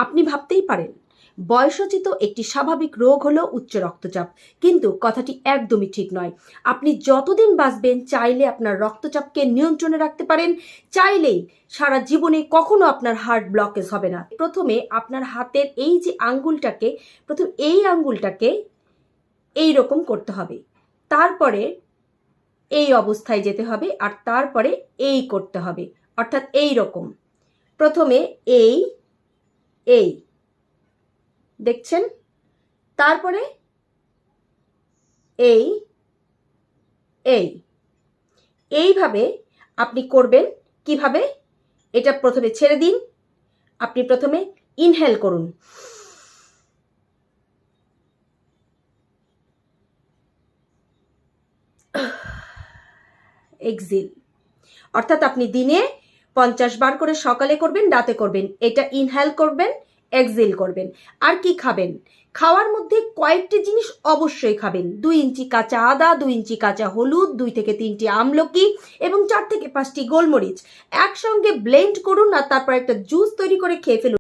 আপনি ভাবতেই পারেন বয়সোচিত একটি স্বাভাবিক রোগ হলো উচ্চ রক্তচাপ, কিন্তু কথাটি একদমই ঠিক নয়। আপনি যতদিন বাঁচবেন চাইলে আপনার রক্তচাপকে নিয়ন্ত্রণে রাখতে পারেন, চাইলেই সারা জীবনে কখনো আপনার হার্ট ব্লকেজ হবে না। প্রথমে আপনার হাতের এই যে আঙ্গুলটাকে, প্রথম এই আঙ্গুলটাকে এই রকম করতে হবে, তারপরে এই অবস্থায় যেতে হবে, আর তারপরে এই করতে হবে, অর্থাৎ এই রকম। প্রথমে এই এই দেখছেন, তারপরে এই এই এইভাবে আপনি করবেন। কিভাবে? এটা প্রথমে ছেড়ে দিন, আপনি প্রথমে ইনহেল করুন, এক্সিল, অর্থাৎ আপনি দিনে 50 বার করে সকালে করবেন, রাতে করবেন। এটা ইনহেল করবেন, এক্সিল করবেন। আর কি খাবেন? খাওয়ার মধ্যে কয়েকটি জিনিস অবশ্যই খাবেন। 2 ইঞ্চি কাঁচা আদা, 2 ইঞ্চি কাঁচা হলুদ, 2 থেকে 3টি আমলকি এবং 4 থেকে 5টি গোলমরিচ একসঙ্গে ব্লেন্ড করুন, আর তারপর একটা জুস তৈরি করে খেয়ে ফেলুন।